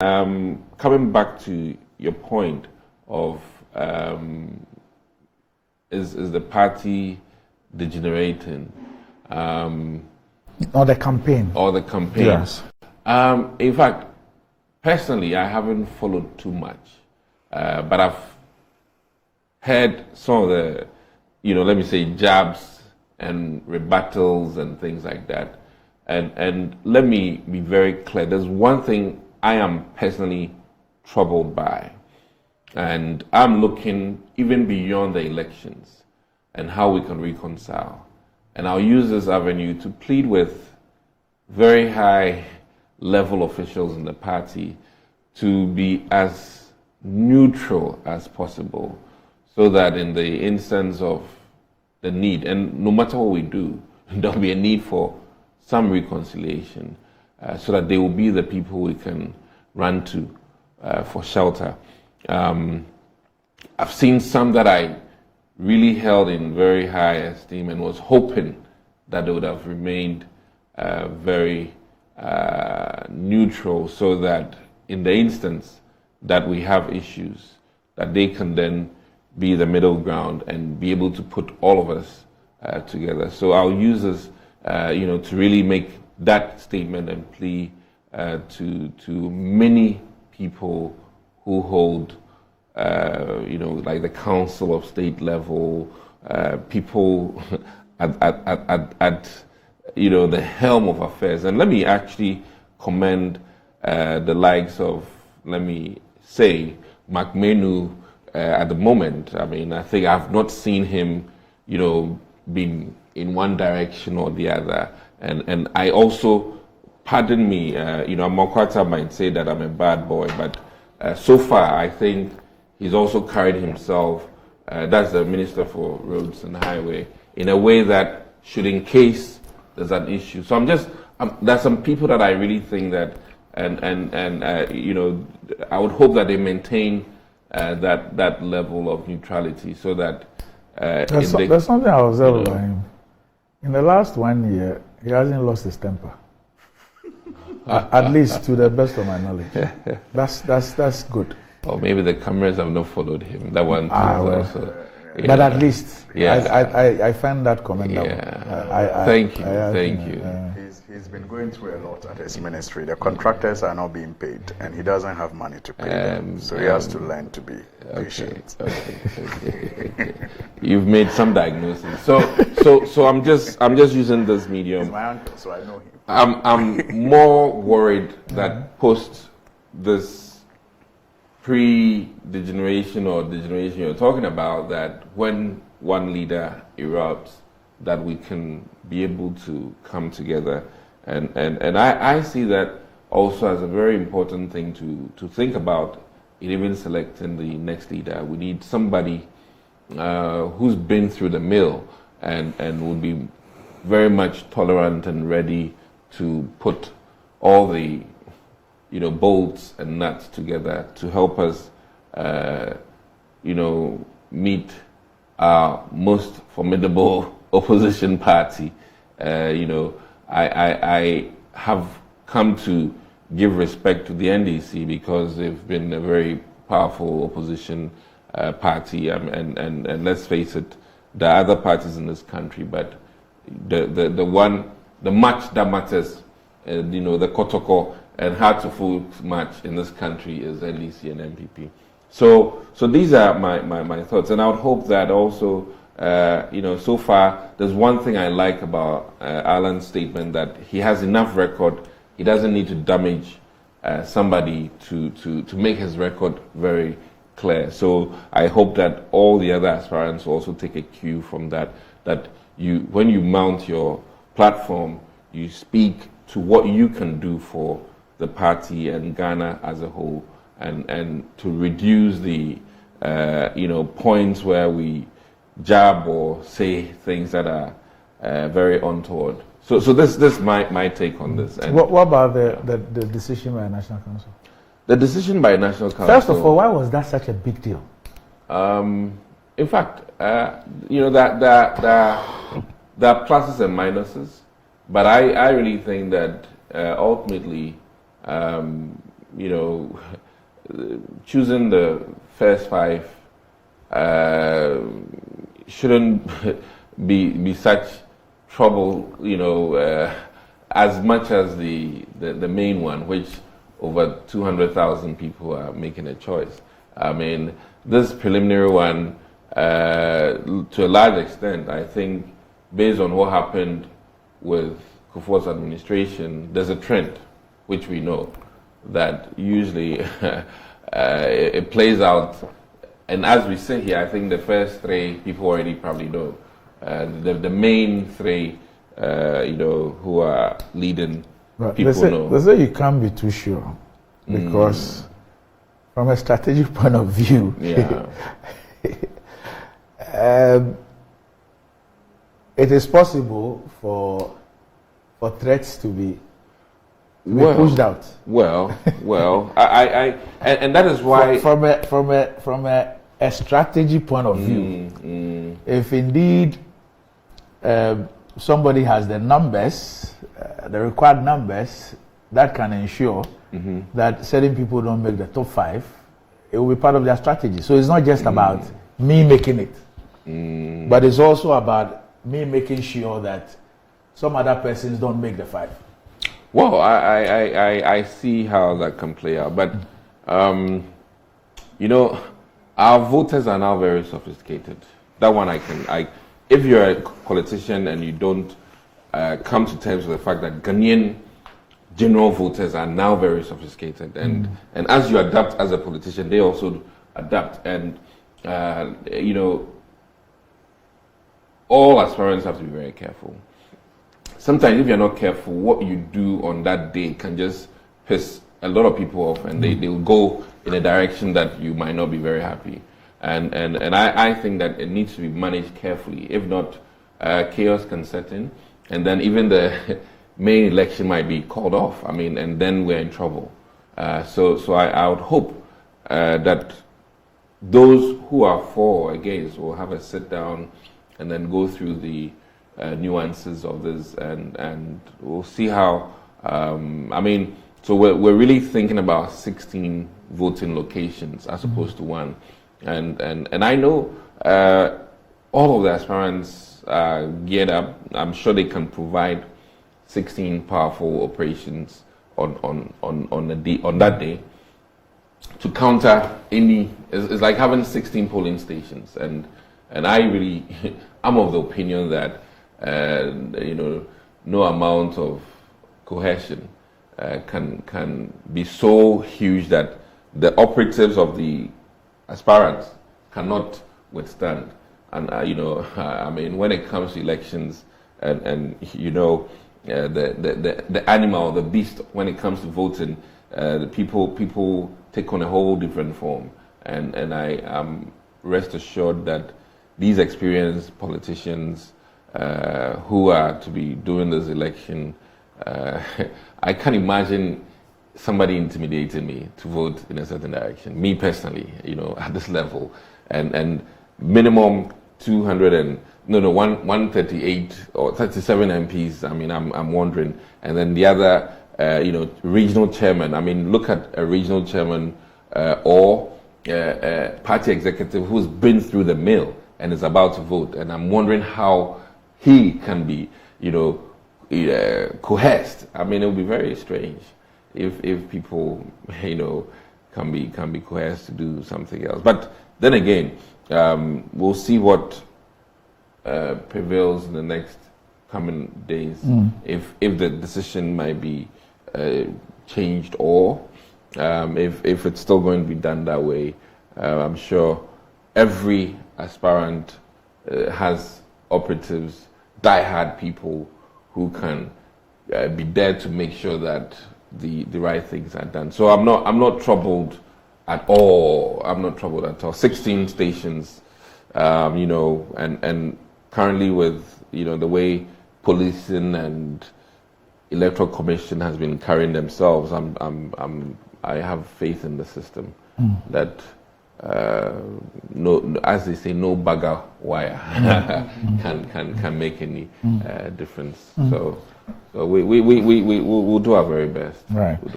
Coming back to your point of is the party degenerating? Or the campaign. Or the campaigns. Yes. In fact, personally, I haven't followed too much, but I've heard some of the, let me say, jabs and rebuttals and things like that. And let me be very clear. There's one thing I am personally troubled by, and I'm looking even beyond the elections and how we can reconcile. And I'll use this avenue to plead with very high level officials in the party to be as neutral as possible, so that in the instance of the need, and no matter what we do, there'll be a need for some reconciliation, so that they will be the people we can run to for shelter. I've seen some that I really held in very high esteem and was hoping that they would have remained very neutral, so that in the instance that we have issues, that they can then be the middle ground and be able to put all of us together. So I'll use this, to really make that statement and plea to many people who hold, like the Council of State level, people at the helm of affairs. And let me actually commend the likes of, let me say, McMenu at the moment. I mean, I think I've not seen him, being in one direction or the other. And I also, pardon me, Mokwata might say that I'm a bad boy, but so far I think he's also carried himself, that's the Minister for Roads and Highway, in a way that should, in case there's an issue. So there's some people that I really think that, I would hope that they maintain that level of neutrality, so that there's something I observed about him. In the last 1 year, he hasn't lost his temper. At least to the best of my knowledge. That's good. Or maybe the cameras have not followed him. That one too. Also. Yeah. But at least, I find that commendable. Yeah. Thank you. He's been going through a lot at his ministry. The contractors are not being paid, and he doesn't have money to pay them. So he has to learn to be patient. Okay. You've made some diagnosis. So I'm just using this medium. He's my uncle, so I know him. I'm more worried that post this pre-degeneration or degeneration you're talking about, that when one leader erupts, that we can be able to come together. And I see that also as a very important thing to think about in even selecting the next leader. We need somebody who's been through the mill and would be very much tolerant and ready to put all the bolts and nuts together to help us meet our most formidable opposition party. I have come to give respect to the NDC because they've been a very powerful opposition party, and let's face it, there are other parties in this country, but the match that matters, the kotoko and hard to fool match in this country is NDC and NPP. So these are my thoughts, and I would hope that also, so far, there's one thing I like about Alan's statement, that he has enough record. He doesn't need to damage somebody to make his record very clear. So I hope that all the other aspirants will also take a cue from that when you mount your platform, you speak to what you can do for the party and Ghana as a whole, and to reduce the points where we jab or say things that are very untoward. So this is my take on this. And what about the decision by National Council? The decision by National Council. First of all, why was that such a big deal? In fact, there are pluses and minuses, but I really think that ultimately, choosing the first 5 shouldn't be such trouble, as much as the main one, which over 200,000 people are making a choice. I mean, this preliminary one, to a large extent, I think, based on what happened with Kufuor's administration, there's a trend, which we know, that usually it plays out. And as we sit here, I think the first 3 people already probably know. The main 3, who are leading, but people know. They say you can't be too sure, because from a strategic point of view, it is possible for threats to be pushed out. Well, I and that is why from a strategy point of view, if indeed somebody has the numbers, the required numbers that can ensure that certain people don't make the top 5, it will be part of their strategy. So it's not just about me making it, but it's also about me making sure that some other persons don't make the 5. Well, I see how that can play out, but our voters are now very sophisticated. That one if you're a politician and you don't come to terms with the fact that Ghanaian general voters are now very sophisticated, and as you adapt as a politician, they also adapt, and all aspirants have to be very careful. Sometimes if you're not careful, what you do on that day can just piss a lot of people off, and they'll go in a direction that you might not be very happy. And I think that it needs to be managed carefully. If not, chaos can set in, and then even the main election might be called off. I mean, and then we're in trouble. So I would hope that those who are for or against will have a sit down and then go through the nuances of this, and we'll see how. So we're really thinking about 16 voting locations as opposed to 1, and I know all of the aspirants are geared up. I'm sure they can provide 16 powerful operations on that day to counter any. It's like having 16 polling stations, and I really I'm of the opinion that no amount of cohesion can be so huge that the operatives of the aspirants cannot withstand. And when it comes to elections, and the animal, the beast, when it comes to voting, the people take on a whole different form. And I am rest assured that these experienced politicians who are to be doing this election, I can't imagine somebody intimidating me to vote in a certain direction. Me personally, at this level, and minimum 138 or 37 MPs. I mean, I'm wondering, and then the other, regional chairman. I mean, look at a regional chairman or party executive who's been through the mill and is about to vote, and I'm wondering how he can be, coerced. I mean, it would be very strange if people, can be coerced to do something else. But then again, we'll see what prevails in the next coming days. If the decision might be changed, or if it's still going to be done that way. I'm sure every aspirant has operatives, diehard people who can be there to make sure that the right things are done. So I'm not troubled at all. I'm not troubled at all. 16 stations, and currently with the way policing and electoral commission has been carrying themselves, I have faith in the system that no, as they say, no bugger wire can make any difference. So we'll do our very best. Right.